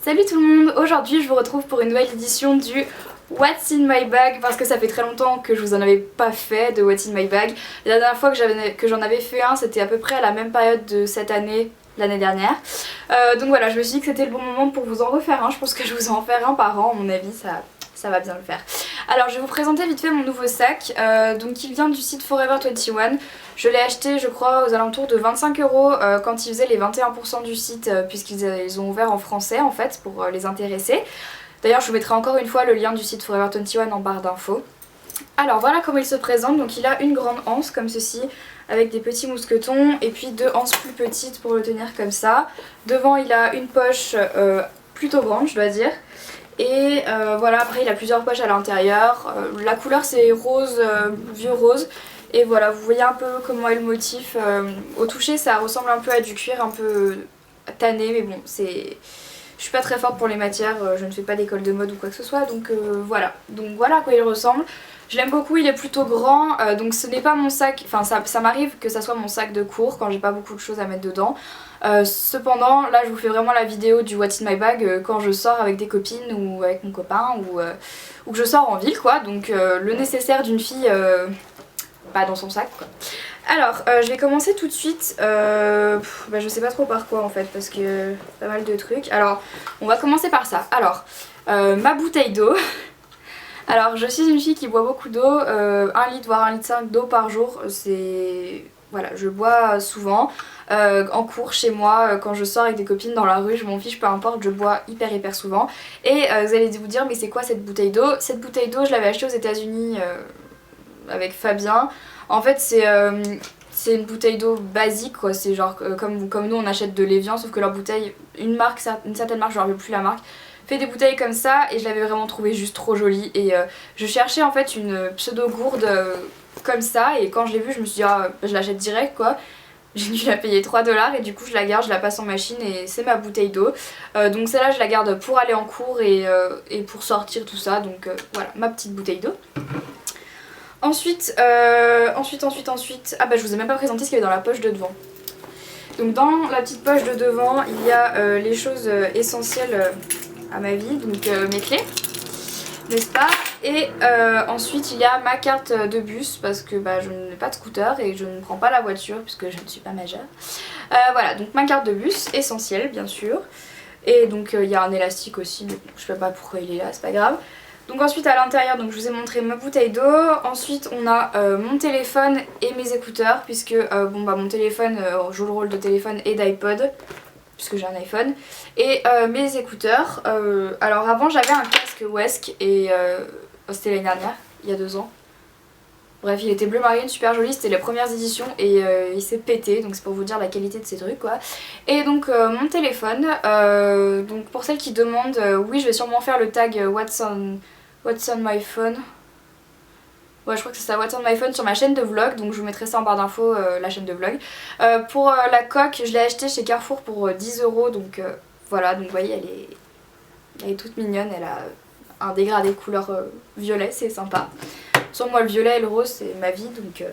Salut tout le monde, aujourd'hui je vous retrouve pour une nouvelle édition du What's in my bag parce que ça fait très longtemps que je vous en avais pas fait de What's in my bag. La dernière fois que j'en avais fait un, c'était à peu près à la même période de cette année, l'année dernière. Donc voilà, je me suis dit que c'était le bon moment pour vous en refaire un. Je pense que je vous en faire un par an, à mon avis ça va bien le faire. Alors je vais vous présenter vite fait mon nouveau sac. Donc il vient du site Forever 21. Je l'ai acheté je crois aux alentours de 25 € quand ils faisaient les 21% du site puisqu'ils ont ouvert en français en fait pour les intéresser. D'ailleurs je vous mettrai encore une fois le lien du site Forever 21 en barre d'infos. Alors voilà comment il se présente, donc il a une grande anse comme ceci avec des petits mousquetons et puis deux anses plus petites pour le tenir comme ça. Devant il a une poche plutôt grande je dois dire. Et voilà, après il a plusieurs poches à l'intérieur. La couleur c'est rose, vieux rose. Et voilà, vous voyez un peu comment est le motif. Au toucher ça ressemble un peu à du cuir un peu tanné, mais bon c'est... Je suis pas très forte pour les matières, je ne fais pas d'école de mode ou quoi que ce soit, donc voilà. Donc voilà à quoi il ressemble. Je l'aime beaucoup, il est plutôt grand, donc ce n'est pas mon sac, enfin ça m'arrive que ça soit mon sac de cours quand j'ai pas beaucoup de choses à mettre dedans. Cependant, là je vous fais vraiment la vidéo du What's in my bag quand je sors avec des copines ou avec mon copain ou que je sors en ville quoi, donc le nécessaire d'une fille dans son sac quoi. Alors je vais commencer tout de suite, je sais pas trop par quoi en fait parce que pas mal de trucs. Alors on va commencer par ça. Alors ma bouteille d'eau. Alors je suis une fille qui boit beaucoup d'eau, 1 litre voire 1,5 litre d'eau par jour, c'est... Voilà, je bois souvent, en cours, chez moi, quand je sors avec des copines dans la rue, je m'en fiche, peu importe, je bois hyper souvent. Et vous allez vous dire mais c'est quoi cette bouteille d'eau? Cette bouteille d'eau je l'avais achetée aux États-Unis avec Fabien. En fait c'est une bouteille d'eau basique quoi, c'est genre comme nous on achète de l'Evian sauf que leur bouteille, une certaine marque, je ne me rappelle plus la marque, fait des bouteilles comme ça et je l'avais vraiment trouvé juste trop jolie et je cherchais en fait une pseudo gourde comme ça et quand je l'ai vue je me suis dit je l'achète direct quoi. J'ai dû la payer 3 $ et du coup je la garde, je la passe en machine et c'est ma bouteille d'eau. Donc celle-là je la garde pour aller en cours et pour sortir tout ça, donc voilà ma petite bouteille d'eau. Ensuite, je vous ai même pas présenté ce qu'il y avait dans la poche de devant. Donc dans la petite poche de devant, il y a les choses essentielles à ma vie, donc mes clés, n'est-ce pas? Et ensuite il y a ma carte de bus parce que je n'ai pas de scooter et je ne prends pas la voiture puisque je ne suis pas majeure. Voilà, donc ma carte de bus, essentielle bien sûr. Et donc il y a un élastique aussi, mais bon, je sais pas pourquoi il est là, c'est pas grave. Donc ensuite à l'intérieur, donc je vous ai montré ma bouteille d'eau. Ensuite on a mon téléphone et mes écouteurs puisque mon téléphone joue le rôle de téléphone et d'iPod puisque j'ai un iPhone. Et mes écouteurs, alors avant j'avais un casque Wesk et c'était l'année dernière, il y a 2 ans. Bref, il était bleu marine, super joli, c'était les premières éditions et il s'est pété, donc c'est pour vous dire la qualité de ces trucs quoi. Et donc mon téléphone, donc pour celles qui demandent, oui je vais sûrement faire le tag What's on my phone. Ouais je crois que c'est ça, What's on my phone sur ma chaîne de vlog, donc je vous mettrai ça en barre d'infos, la chaîne de vlog. Pour la coque, je l'ai achetée chez Carrefour pour 10 €, donc voilà, donc vous voyez elle est toute mignonne, elle a un dégradé couleur violet, c'est sympa. Sur moi le violet et le rose c'est ma vie donc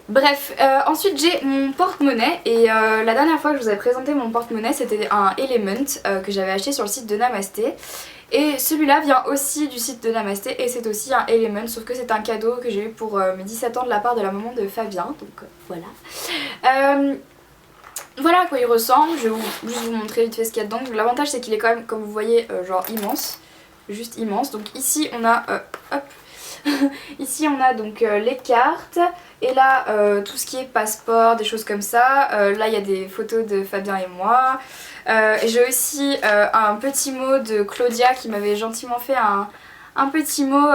bref, ensuite j'ai mon porte-monnaie et la dernière fois que je vous avais présenté mon porte-monnaie c'était un Element que j'avais acheté sur le site de Namasté. Et celui-là vient aussi du site de Namasté et c'est aussi un Element sauf que c'est un cadeau que j'ai eu pour mes 17 ans de la part de la maman de Fabien, donc voilà. Voilà à quoi il ressemble, je vais juste vous montrer vite fait ce qu'il y a dedans. L'avantage c'est qu'il est quand même comme vous voyez genre immense, juste immense. Donc ici on a ici on a donc les cartes et là tout ce qui est passeport, des choses comme ça. Là il y a des photos de Fabien et moi. Et j'ai aussi un petit mot de Claudia qui m'avait gentiment fait un petit mot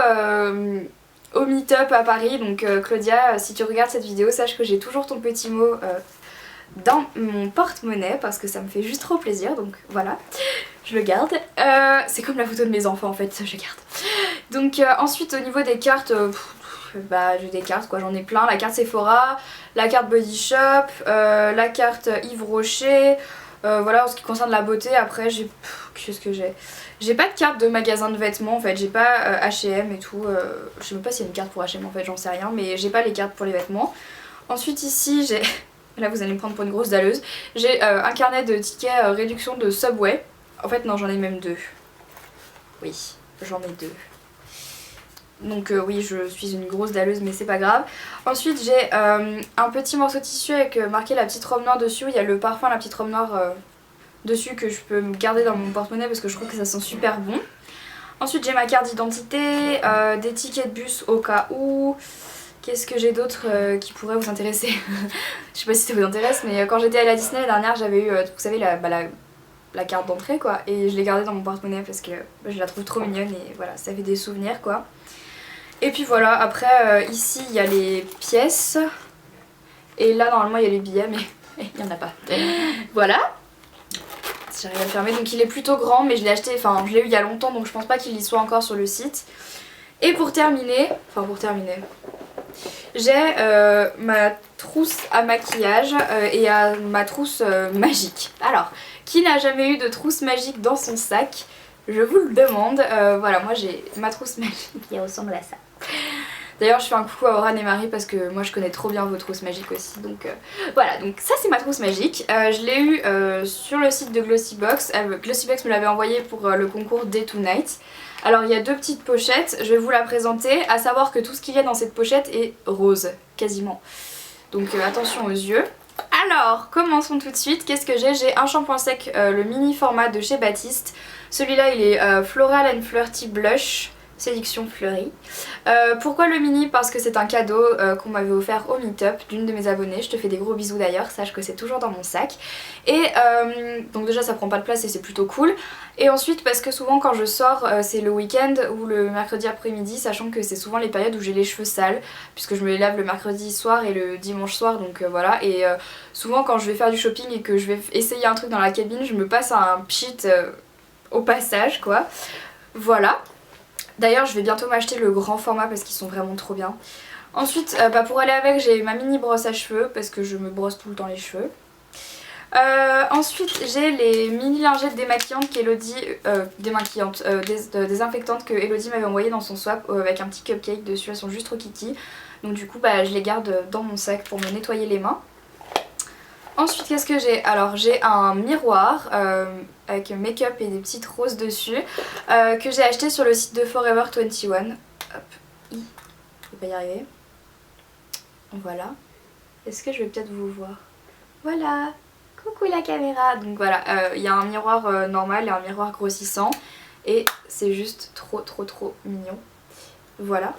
au meet-up à Paris. Donc Claudia, si tu regardes cette vidéo, sache que j'ai toujours ton petit mot dans mon porte-monnaie parce que ça me fait juste trop plaisir, donc voilà, je le garde. C'est comme la photo de mes enfants en fait, je garde. Donc ensuite au niveau des cartes, j'ai des cartes quoi, j'en ai plein. La carte Sephora, la carte Body Shop, la carte Yves Rocher. Voilà en ce qui concerne la beauté. Après qu'est-ce que j'ai pas de carte de magasin de vêtements en fait, j'ai pas H&M et tout, je sais même pas s'il y a une carte pour H&M en fait, j'en sais rien, mais j'ai pas les cartes pour les vêtements. Ensuite ici j'ai, là vous allez me prendre pour une grosse dalleuse, j'ai un carnet de tickets réduction de Subway. En fait non, j'en ai même 2. Oui, j'en ai 2. Donc oui, je suis une grosse dalleuse mais c'est pas grave. Ensuite j'ai un petit morceau de tissu avec marqué la petite robe noire dessus. Il y a le parfum la petite robe noire dessus que je peux me garder dans mon porte-monnaie parce que je trouve que ça sent super bon. Ensuite j'ai ma carte d'identité, des tickets de bus au cas où. Qu'est-ce que j'ai d'autre qui pourrait vous intéresser? Je sais pas si ça vous intéresse mais quand j'étais à la Disney la dernière j'avais eu, vous savez la carte d'entrée quoi. Et je l'ai gardée dans mon porte-monnaie parce que je la trouve trop mignonne et voilà, ça fait des souvenirs quoi. Et puis voilà, après ici il y a les pièces. Et là normalement il y a les billets mais il n'y en a pas. Voilà. J'arrive à le fermer, donc il est plutôt grand mais je l'ai acheté, enfin je l'ai eu il y a longtemps donc je pense pas qu'il y soit encore sur le site. Et pour terminer, j'ai ma trousse à maquillage et ma trousse magique. Alors, qui n'a jamais eu de trousse magique dans son sac? Je vous le demande. Voilà, moi j'ai ma trousse magique qui ressemble à ça. D'ailleurs je fais un coucou à Oran et Marie parce que moi je connais trop bien vos trousses magiques aussi. Donc voilà, donc ça c'est ma trousse magique. Je l'ai eu sur le site de Glossybox. Glossybox me l'avait envoyé pour le concours Day to Night. Alors il y a 2 petites pochettes, je vais vous la présenter. À savoir que tout ce qu'il y a dans cette pochette est rose, quasiment. Donc attention aux yeux. Alors commençons tout de suite. Qu'est-ce que j'ai? J'ai un shampoing sec, le mini format de chez Baptiste. Celui-là il est Floral and Flirty Blush. Sélection fleurie. Pourquoi le mini? Parce que c'est un cadeau qu'on m'avait offert au meet-up d'une de mes abonnées. Je te fais des gros bisous d'ailleurs, sache que c'est toujours dans mon sac. Et donc déjà ça prend pas de place et c'est plutôt cool. Et ensuite parce que souvent quand je sors c'est le week-end ou le mercredi après-midi, sachant que c'est souvent les périodes où j'ai les cheveux sales puisque je me les lave le mercredi soir et le dimanche soir, donc voilà. Et souvent quand je vais faire du shopping et que je vais essayer un truc dans la cabine, je me passe un pchit au passage quoi. Voilà. D'ailleurs je vais bientôt m'acheter le grand format parce qu'ils sont vraiment trop bien. Ensuite pour aller avec j'ai ma mini brosse à cheveux parce que je me brosse tout le temps les cheveux. Ensuite j'ai les mini lingettes démaquillantes qu'Elodie, désinfectantes que Elodie m'avait envoyées dans son swap avec un petit cupcake dessus, elles sont juste trop kiki. Donc du coup je les garde dans mon sac pour me nettoyer les mains. Ensuite qu'est-ce que j'ai? Alors j'ai un miroir avec make-up et des petites roses dessus que j'ai acheté sur le site de Forever 21. Hop, je vais pas y arriver. Voilà. Est-ce que je vais peut-être vous voir? Voilà. Coucou la caméra. Donc voilà, il y a un miroir normal et un miroir grossissant et c'est juste trop mignon. Voilà.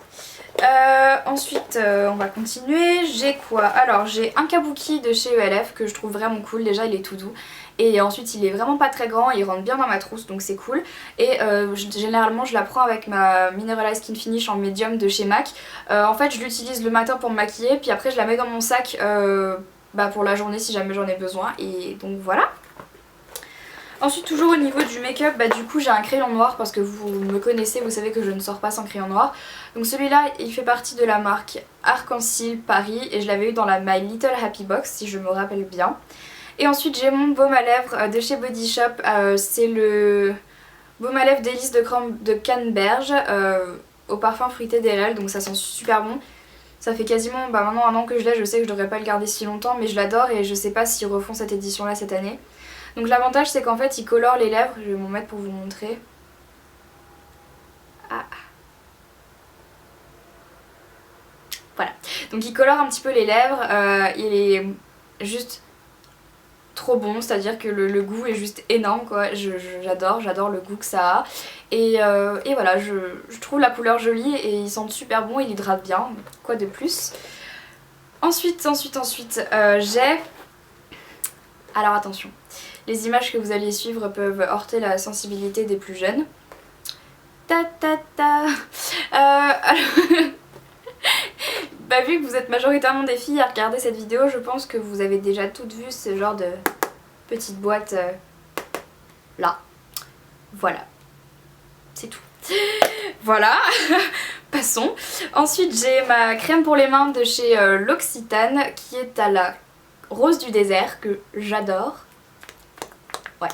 Ensuite on va continuer. J'ai quoi? Alors j'ai un kabuki de chez ELF que je trouve vraiment cool. Déjà il est tout doux et ensuite il est vraiment pas très grand, il rentre bien dans ma trousse donc c'est cool. Et généralement je la prends avec ma Mineralized Skin Finish en médium de chez MAC. En fait je l'utilise le matin pour me maquiller puis après je la mets dans mon sac pour la journée si jamais j'en ai besoin. Et donc voilà. Ensuite toujours au niveau du make-up, du coup j'ai un crayon noir parce que vous me connaissez, vous savez que je ne sors pas sans crayon noir. Donc celui-là il fait partie de la marque Arc-en-Ciel Paris et je l'avais eu dans la My Little Happy Box si je me rappelle bien. Et ensuite j'ai mon baume à lèvres de chez Body Shop, c'est le baume à lèvres d'Hélice de Canneberge au parfum fruité d'Erel, donc ça sent super bon. Ça fait quasiment maintenant 1 an que je l'ai, je sais que je devrais pas le garder si longtemps mais je l'adore et je sais pas s'ils refont cette édition là cette année. Donc l'avantage c'est qu'en fait il colore les lèvres, je vais m'en mettre pour vous montrer. Ah. Voilà, donc il colore un petit peu les lèvres, il est juste trop bon, c'est à dire que le goût est juste énorme quoi, j'adore le goût que ça a. Et voilà, je trouve la couleur jolie et il sent super bon, il hydrate bien, quoi de plus. Ensuite j'ai... Alors attention, les images que vous allez suivre peuvent heurter la sensibilité des plus jeunes. Ta ta ta. Alors... vu que vous êtes majoritairement des filles à regarder cette vidéo, je pense que vous avez déjà toutes vu ce genre de petite boîte là. Voilà. C'est tout. Voilà. Passons. Ensuite j'ai ma crème pour les mains de chez L'Occitane qui est à la rose du désert que j'adore. Ouais,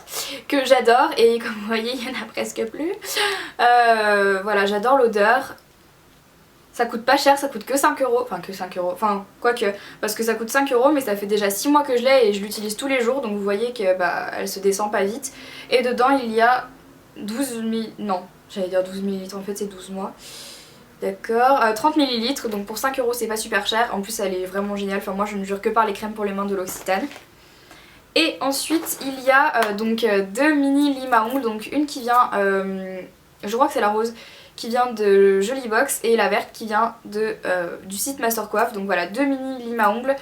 que j'adore et comme vous voyez il n'y en a presque plus. Voilà, j'adore l'odeur. Ça coûte pas cher, ça coûte que 5 euros, enfin que 5 euros, enfin quoique, parce que ça coûte 5 euros mais ça fait déjà 6 mois que je l'ai et je l'utilise tous les jours donc vous voyez que bah elle se descend pas vite. Et dedans il y a 12 000, non j'allais dire 12 millilitres en fait c'est 12 mois. D'accord, 30 millilitres donc pour 5 euros c'est pas super cher, en plus elle est vraiment géniale, enfin moi je ne jure que par les crèmes pour les mains de l'Occitane. Et ensuite il y a donc deux mini limes à ongles, donc une qui vient, je crois que c'est la rose, qui vient de Jolie Box et la verte qui vient du site Master Coiffe. Donc voilà, deux mini limes à ongles.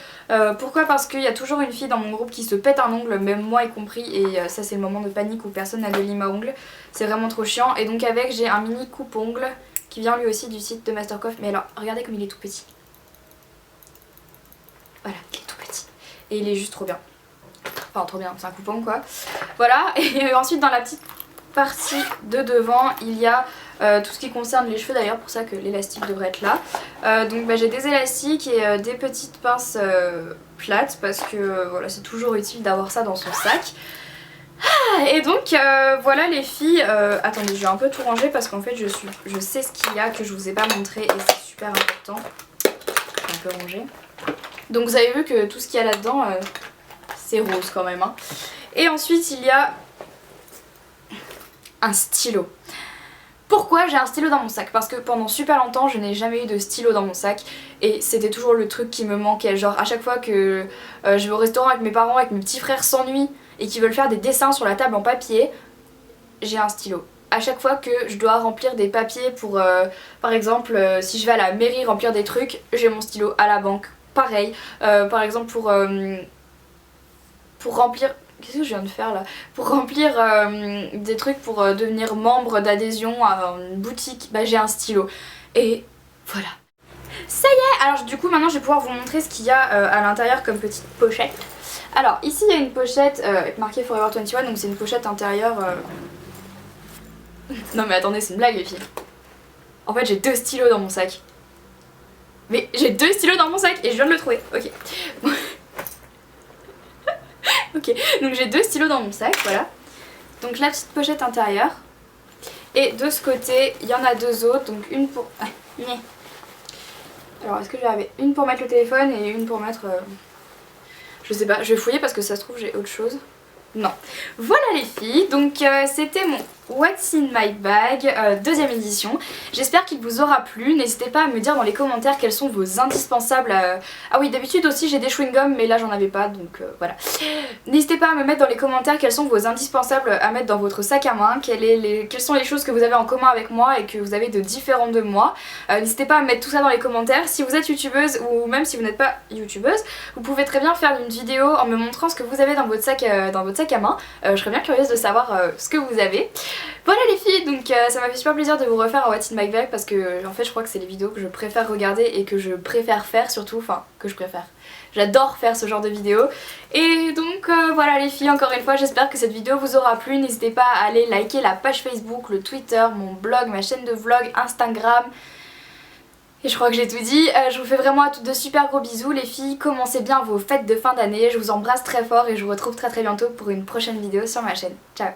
Pourquoi? Parce qu'il y a toujours une fille dans mon groupe qui se pète un ongle, même moi y compris, et ça c'est le moment de panique où personne n'a de lime à ongles. C'est vraiment trop chiant. Et donc avec j'ai un mini coupe-ongle qui vient lui aussi du site de Master Coiffe. Mais alors regardez comme il est tout petit. Voilà, il est tout petit. Et il est juste trop bien. Enfin trop bien, c'est un coupe-ongle quoi. Voilà, et ensuite dans la petite partie de devant il y a tout ce qui concerne les cheveux, d'ailleurs pour ça que l'élastique devrait être là. Donc bah, j'ai des élastiques et des petites pinces plates parce que voilà c'est toujours utile d'avoir ça dans son sac. Et donc voilà les filles, attendez je vais un peu tout ranger parce qu'en fait je sais ce qu'il y a que je vous ai pas montré et c'est super important. Un peu ranger. Donc vous avez vu que tout ce qu'il y a là-dedans c'est rose quand même hein. Et ensuite il y a un stylo. Pourquoi j'ai un stylo dans mon sac? Parce que pendant super longtemps je n'ai jamais eu de stylo dans mon sac et c'était toujours le truc qui me manquait. Genre à chaque fois que je vais au restaurant avec mes parents, avec mes petits frères s'ennuient et qui veulent faire des dessins sur la table en papier, j'ai un stylo. À chaque fois que je dois remplir des papiers pour par exemple si je vais à la mairie remplir des trucs, j'ai mon stylo. À la banque pareil, par exemple pour remplir... Qu'est-ce que je viens de faire là? Pour remplir des trucs pour devenir membre d'adhésion à une boutique, bah j'ai un stylo. Et voilà. Ça y est! Alors du coup maintenant je vais pouvoir vous montrer ce qu'il y a à l'intérieur comme petite pochette. Alors ici il y a une pochette marquée Forever 21, donc c'est une pochette intérieure... Non mais attendez, c'est une blague les filles. En fait j'ai deux stylos dans mon sac. Mais j'ai deux stylos dans mon sac et je viens de le trouver. Ok. Ok, donc j'ai deux stylos dans mon sac, voilà. Donc la petite pochette intérieure. Et de ce côté, il y en a deux autres, donc une pour... Alors est-ce que j'avais une pour mettre le téléphone et une pour mettre... Je sais pas, je vais fouiller parce que ça se trouve j'ai autre chose. Non. Voilà les filles, donc c'était mon What's in my bag, deuxième édition. J'espère qu'il vous aura plu. N'hésitez pas à me dire dans les commentaires quels sont vos indispensables. Ah oui, d'habitude aussi j'ai des chewing-gums, mais là j'en avais pas, donc voilà. N'hésitez pas à me mettre dans les commentaires quels sont vos indispensables à mettre dans votre sac à main. Quelles sont les choses que vous avez en commun avec moi et que vous avez de différentes de moi. N'hésitez pas à mettre tout ça dans les commentaires. Si vous êtes youtubeuse ou même si vous n'êtes pas youtubeuse, vous pouvez très bien faire une vidéo en me montrant ce que vous avez dans votre sac à main. Je serais bien curieuse de savoir ce que vous avez. Voilà les filles, donc ça m'a fait super plaisir de vous refaire un What's in my bag parce que en fait je crois que c'est les vidéos que je préfère regarder et que je préfère faire surtout, enfin que je préfère. J'adore faire ce genre de vidéos. Et donc voilà les filles, encore une fois j'espère que cette vidéo vous aura plu. N'hésitez pas à aller liker la page Facebook, le Twitter, mon blog, ma chaîne de vlog, Instagram. Et je crois que j'ai tout dit. Je vous fais vraiment à toutes de super gros bisous les filles. Commencez bien vos fêtes de fin d'année. Je vous embrasse très fort et je vous retrouve très bientôt pour une prochaine vidéo sur ma chaîne. Ciao.